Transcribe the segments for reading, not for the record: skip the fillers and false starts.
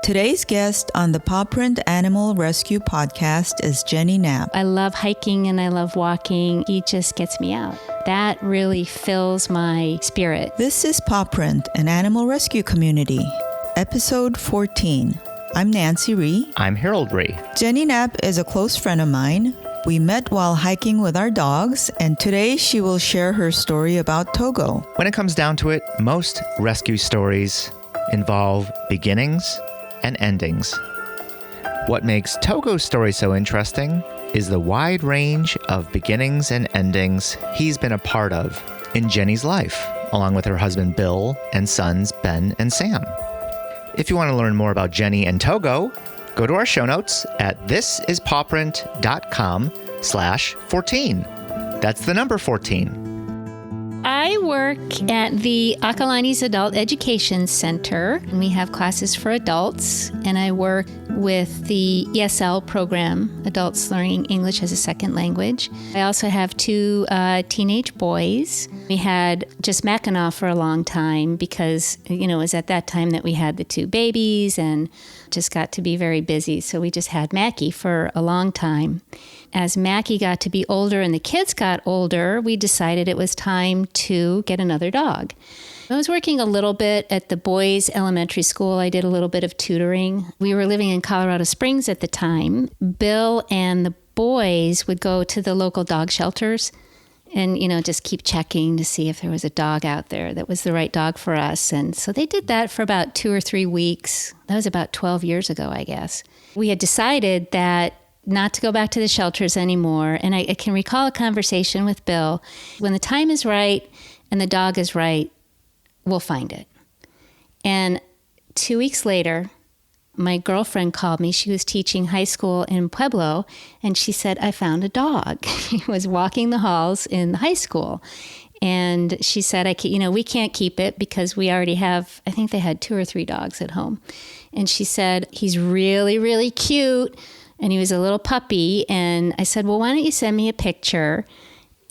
Today's guest on the Pawprint Animal Rescue Podcast is Jenny Knapp. I love hiking and I love walking. He just gets me out. That really fills my spirit. This is Pawprint, an animal rescue community, episode 14. I'm Nancy Rhee. I'm Harold Rhee. Jenny Knapp is a close friend of mine. We met while hiking with our dogs, and today she will share her story about Togo. When it comes down to it, most rescue stories involve beginnings and endings. What makes Togo's story so interesting is the wide range of beginnings and endings he's been a part of in Jenny's life, along with her husband Bill and sons Ben and Sam. If you want to learn more about Jenny and Togo, go to our show notes at thisispawprint.com/14. That's the number 14. I work at the Acalanes Adult Education Center, and we have classes for adults, and I work with the ESL program, Adults Learning English as a Second Language. I also have two teenage boys. We had just Mackinac for a long time because, it was at that time that we had the two babies and just got to be very busy. So we just had Mackie for a long time. As Mackie got to be older and the kids got older, we decided it was time to get another dog. I was working a little bit at the boys' elementary school. I did a little bit of tutoring. We were living in Colorado Springs at the time. Bill and the boys would go to the local dog shelters and, just keep checking to see if there was a dog out there that was the right dog for us. And so they did that for about 2 or 3 weeks. That was about 12 years ago, I guess. We had decided that not to go back to the shelters anymore. And I can recall a conversation with Bill. When the time is right and the dog is right, we'll find it. And 2 weeks later, my girlfriend called me. She was teaching high school in Pueblo, and she said, I found a dog. He was walking the halls in the high school. And she said, we can't keep it because we already have, I think they had 2 or 3 dogs at home. And she said, he's really, really cute. And he was a little puppy. And I said, well, why don't you send me a picture?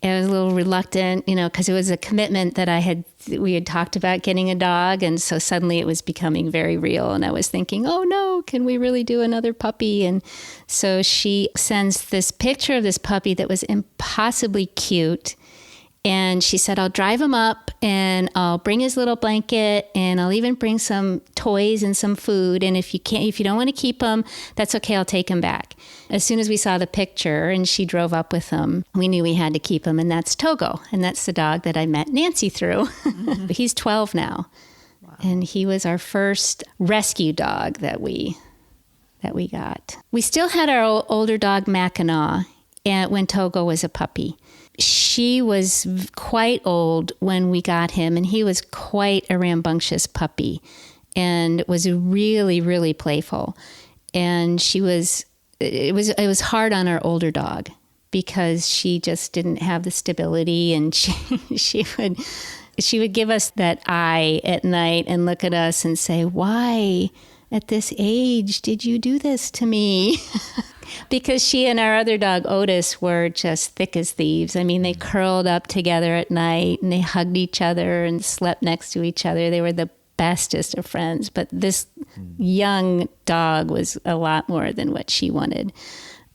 I was a little reluctant, because it was a commitment that we had talked about getting a dog. And so suddenly it was becoming very real. And I was thinking, oh no, can we really do another puppy? And so she sends this picture of this puppy that was impossibly cute. And she said, I'll drive him up and I'll bring his little blanket and I'll even bring some toys and some food. And if you don't want to keep him, that's okay. I'll take him back. As soon as we saw the picture and she drove up with him, we knew we had to keep him. And that's Togo. And that's the dog that I met Nancy through. Mm-hmm. He's 12 now. Wow. And he was our first rescue dog that we got. We still had our older dog Mackinac when Togo was a puppy. She was quite old when we got him, and he was quite a rambunctious puppy and was really, really playful. And it was hard on our older dog because she just didn't have the stability, and she would give us that eye at night and look at us and say, why at this age did you do this to me? Because she and our other dog, Otis, were just thick as thieves. I mean, they curled up together at night and they hugged each other and slept next to each other. They were the bestest of friends. But this young dog was a lot more than what she wanted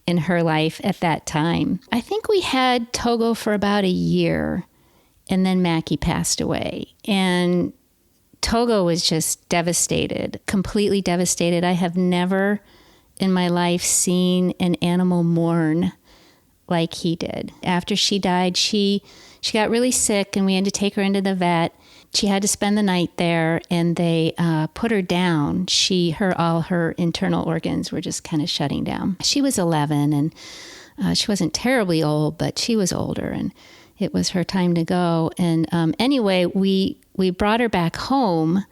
in her life at that time. I think we had Togo for about a year, and then Mackie passed away. And Togo was just devastated, completely devastated. I have never in my life seen an animal mourn like he did. After she died, she got really sick and we had to take her into the vet. She had to spend the night there and they put her down. All her internal organs were just kind of shutting down. She was 11 and she wasn't terribly old, but she was older and it was her time to go. And anyway, we brought her back home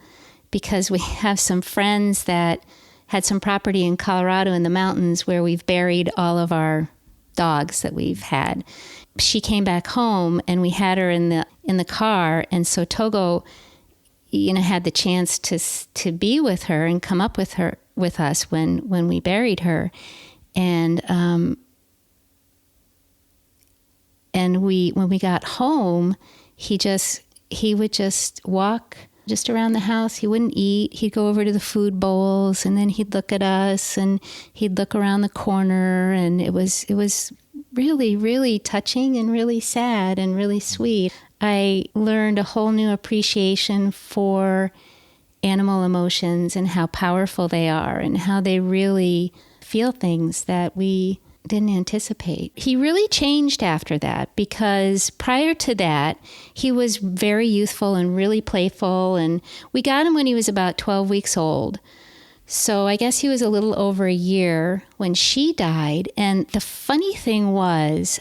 because we have some friends that had some property in Colorado in the mountains where we've buried all of our dogs that we've had. She came back home and we had her in the car. And so Togo, had the chance to be with her and come up with us when we buried her. And when we got home, he would just walk just around the house. He wouldn't eat. He'd go over to the food bowls, and then he'd look at us, and he'd look around the corner, and it was really, really touching and really sad and really sweet. I learned a whole new appreciation for animal emotions and how powerful they are and how they really feel things that we didn't anticipate. He really changed after that, because prior to that, he was very youthful and really playful, and we got him when he was about 12 weeks old. So I guess he was a little over a year when she died. And the funny thing was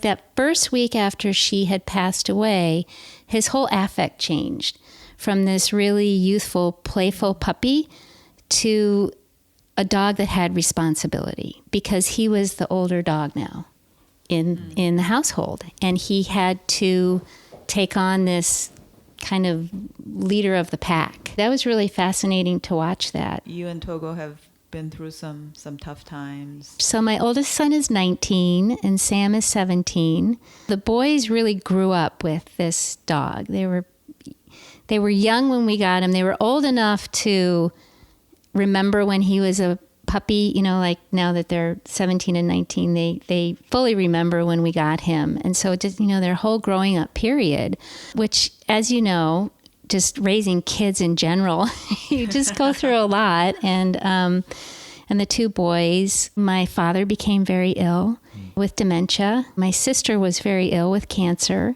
that first week after she had passed away, his whole affect changed from this really youthful, playful puppy to a dog that had responsibility, because he was the older dog now in the household. And he had to take on this kind of leader of the pack. That was really fascinating to watch that. You and Togo have been through some tough times. So my oldest son is 19 and Sam is 17. The boys really grew up with this dog. They were young when we got him. They were old enough to remember when he was a puppy, like now that they're 17 and 19, they fully remember when we got him. And so just, their whole growing up period, which, as you know, just raising kids in general, you just go through a lot. And the two boys, my father became very ill with dementia. My sister was very ill with cancer.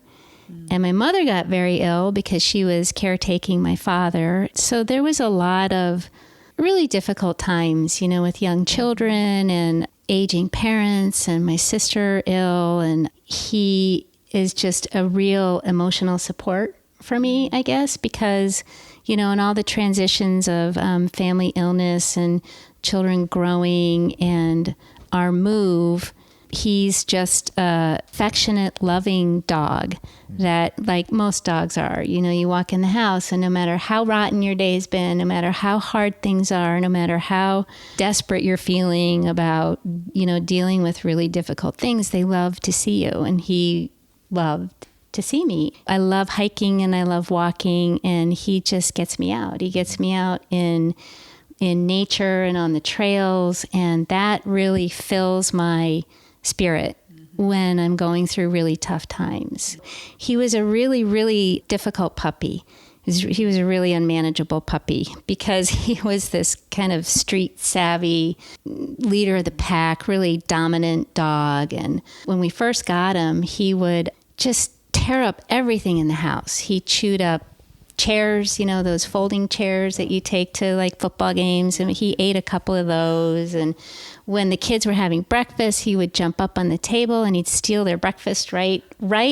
And my mother got very ill because she was caretaking my father. So there was a lot of really difficult times, with young children and aging parents, and my sister ill. And he is just a real emotional support for me, I guess, because, in all the transitions of family illness and children growing and our move, he's just a affectionate, loving dog that, like most dogs are, you walk in the house and no matter how rotten your day's been, no matter how hard things are, no matter how desperate you're feeling about, dealing with really difficult things, they love to see you. And he loved to see me. I love hiking and I love walking, and he just gets me out. He gets me out in nature and on the trails, and that really fills my spirit when I'm going through really tough times. He was a really, really difficult puppy. He was a really unmanageable puppy because he was this kind of street savvy leader of the pack, really dominant dog. And when we first got him, he would just tear up everything in the house. He chewed up chairs, those folding chairs that you take to like football games, and he ate a couple of those. And when the kids were having breakfast, he would jump up on the table and he'd steal their breakfast right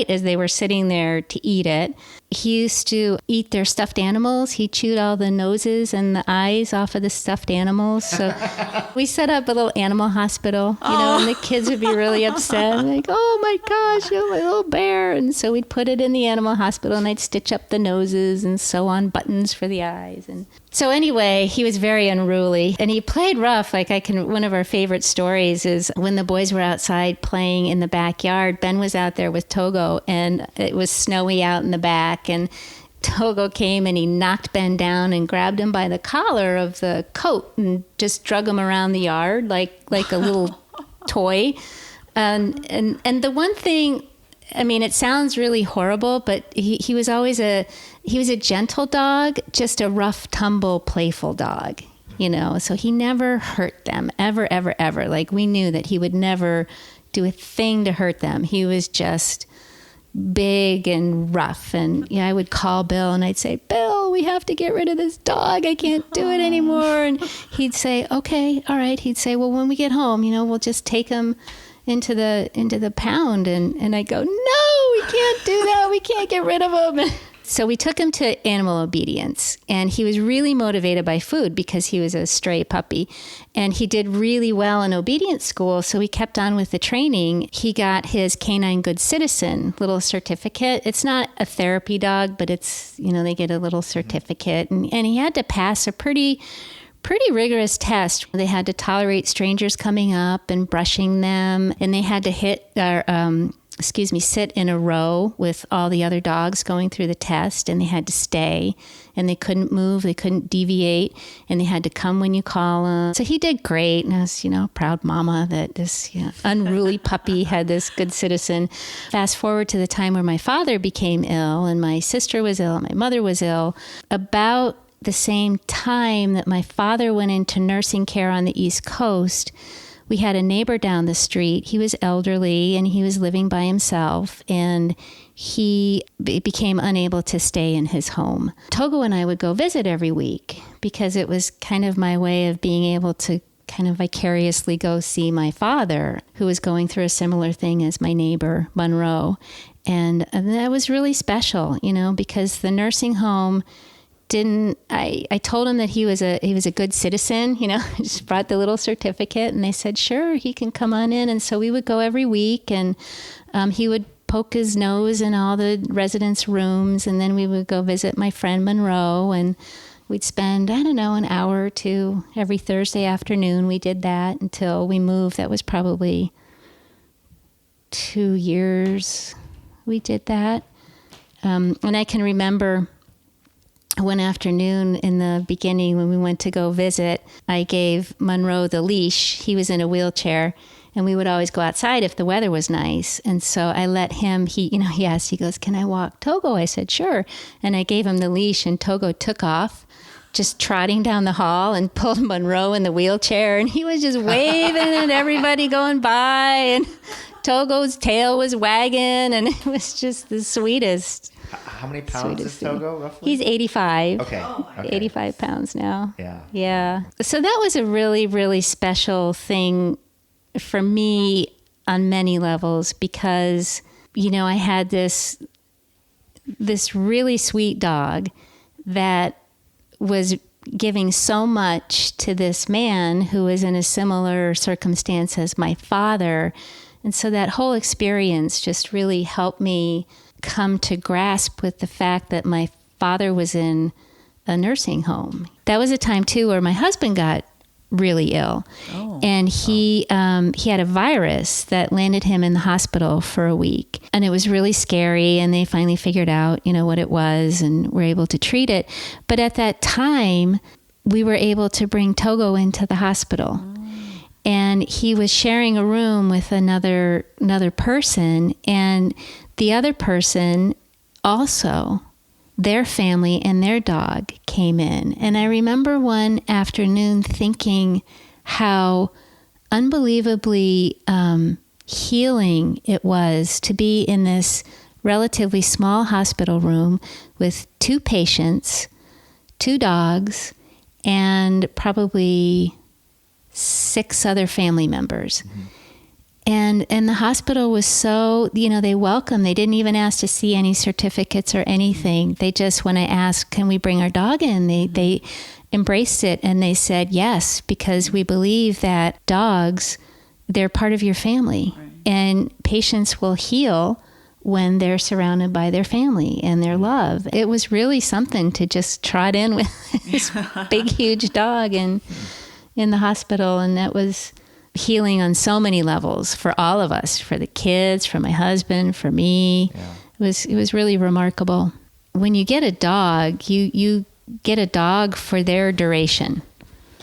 as they were sitting there to eat it. He used to eat their stuffed animals. He chewed all the noses and the eyes off of the stuffed animals. So we set up a little animal hospital, and the kids would be really upset. Like, oh my gosh, my little bear. And so we'd put it in the animal hospital and I'd stitch up the noses and sew on buttons for the eyes. And so anyway, he was very unruly and he played rough. One of our favorite stories is when the boys were outside playing in the backyard, Ben was out there with Togo and it was snowy out in the back, and Togo came and he knocked Ben down and grabbed him by the collar of the coat and just drug him around the yard like a little toy. And the one thing, it sounds really horrible, but he was always a gentle dog, just a rough, tumble, playful dog, so he never hurt them, ever, ever, ever. Like, we knew that he would never do a thing to hurt them. He was just big and rough. And I would call Bill and I'd say, Bill, we have to get rid of this dog. I can't do it anymore. And he'd say, okay, all right. He'd say, well, when we get home, we'll just take him into the pound. And I go, no, we can't do that. We can't get rid of him. So we took him to animal obedience, and he was really motivated by food because he was a stray puppy, and he did really well in obedience school. So we kept on with the training. He got his Canine Good Citizen little certificate. It's not a therapy dog, but it's, they get a little certificate, and he had to pass a pretty rigorous test. They had to tolerate strangers coming up and brushing them, and they had to hit our sit in a row with all the other dogs going through the test, and they had to stay, and they couldn't move, they couldn't deviate, and they had to come when you call them. So he did great, and I was, proud mama that this unruly puppy had this good citizen. Fast forward to the time where my father became ill, and my sister was ill, and my mother was ill. About the same time that my father went into nursing care on the East Coast, we had a neighbor down the street. He was elderly and he was living by himself, and he became unable to stay in his home. Togo and I would go visit every week because it was kind of my way of being able to kind of vicariously go see my father, who was going through a similar thing as my neighbor, Monroe. And that was really special, because the nursing home I told him that he was a good citizen, just brought the little certificate, and they said, sure, he can come on in. And so we would go every week, and he would poke his nose in all the residents' rooms, and then we would go visit my friend Monroe, and we'd spend, an hour or two every Thursday afternoon. We did that until we moved. That was probably 2 years we did that. And I can remember one afternoon in the beginning when we went to go visit, I gave Monroe the leash. He was in a wheelchair, and we would always go outside if the weather was nice. And so I let him, he asked, he goes, can I walk Togo? I said, sure. And I gave him the leash, and Togo took off, just trotting down the hall, and pulled Monroe in the wheelchair. And he was just waving at everybody going by, and Togo's tail was wagging, and it was just the sweetest. How many pounds is Togo, roughly? He's 85. Okay. 85 pounds now. Yeah. Yeah. So that was a really, really special thing for me on many levels because, I had this really sweet dog that was giving so much to this man who was in a similar circumstance as my father. And so that whole experience just really helped me come to grasp with the fact that my father was in a nursing home. That was a time too where my husband got really ill, and he had a virus that landed him in the hospital for a week, and it was really scary. And they finally figured out, what it was, and were able to treat it. But at that time, we were able to bring Togo into the hospital. And he was sharing a room with another person, and the other person also, their family and their dog came in. And I remember one afternoon thinking how unbelievably healing it was to be in this relatively small hospital room with 2 patients, 2 dogs, and probably 6 other family members. Mm-hmm. And the hospital was so, they welcomed. They didn't even ask to see any certificates or anything. They just, when I asked, can we bring our dog in? They embraced it, and they said yes, because we believe that dogs, they're part of your family. Right. And patients will heal when they're surrounded by their family and their love. It was really something to just trot in with this big, huge dog in the hospital. And that was healing on so many levels for all of us, for the kids, for my husband, for me. Yeah. It was really remarkable. When you get a dog, you get a dog for their duration.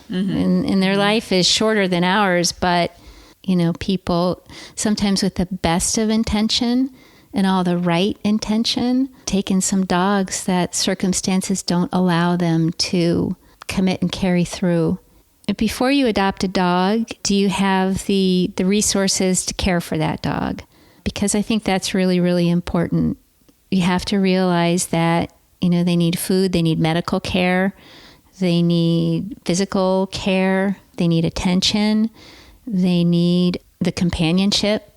Mm-hmm. And their life is shorter than ours, but people sometimes with the best of intention and all the right intention, taking some dogs that circumstances don't allow them to commit and carry through. Before you adopt a dog, do you have the resources to care for that dog? Because I think that's really, really important. You have to realize that, they need food, they need medical care, they need physical care, they need attention, they need the companionship.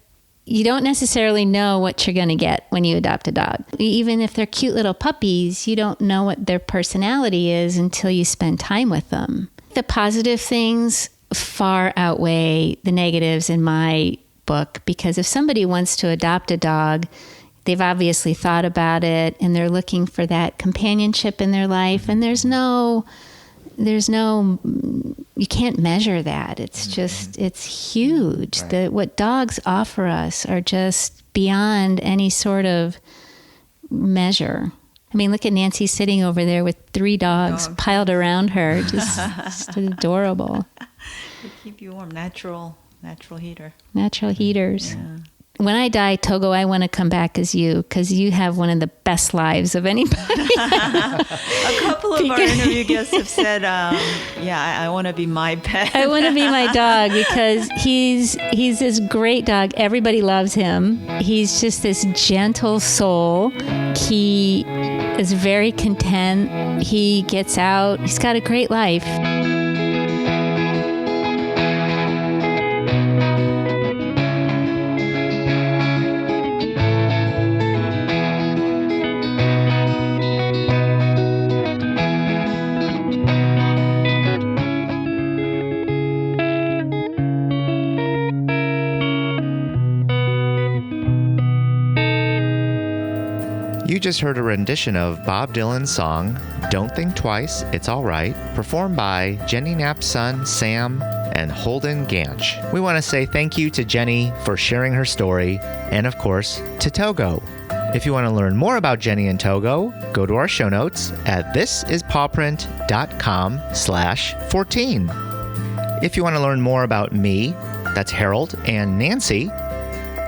You don't necessarily know what you're going to get when you adopt a dog. Even if they're cute little puppies, you don't know what their personality is until you spend time with them. The positive things far outweigh the negatives in my book, because if somebody wants to adopt a dog, they've obviously thought about it and they're looking for that companionship in their life, and there's no you can't measure that. It's just, it's huge. Right. What dogs offer us are just beyond any sort of measure. I mean, look at Nancy sitting over there with 3 dogs piled around her. Just adorable. They keep you warm. Natural heater. Natural heaters. Yeah. When I die, Togo, I want to come back as you, because you have one of the best lives of anybody. A couple of our interview guests have said, I want to be my pet. I want to be my dog because he's this great dog. Everybody loves him. He's just this gentle soul. He is very content. He gets out. He's got a great life. You just heard a rendition of Bob Dylan's song, Don't Think Twice, It's All Right, performed by Jenny Knapp's son, Sam, and Holden Ganch. We want to say thank you to Jenny for sharing her story, and of course, to Togo. If you want to learn more about Jenny and Togo, go to our show notes at thisispawprint.com/14. If you want to learn more about me, that's Harold, and Nancy,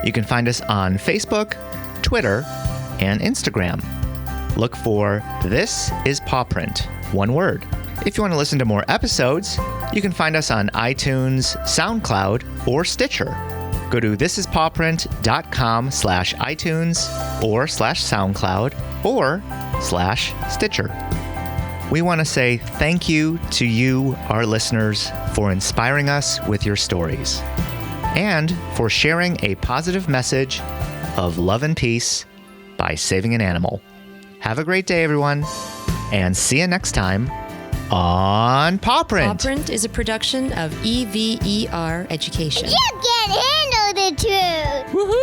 you can find us on Facebook, Twitter, and Instagram. Look for This is Pawprint, one word. If you want to listen to more episodes, you can find us on iTunes, SoundCloud, or Stitcher. Go to thisispawprint.com/iTunes or /SoundCloud or /Stitcher. We want to say thank you to you, our listeners, for inspiring us with your stories and for sharing a positive message of love and peace by saving an animal. Have a great day, everyone, and see you next time on Pawprint. Pawprint is a production of EVER Education. You can't handle the truth. Woohoo!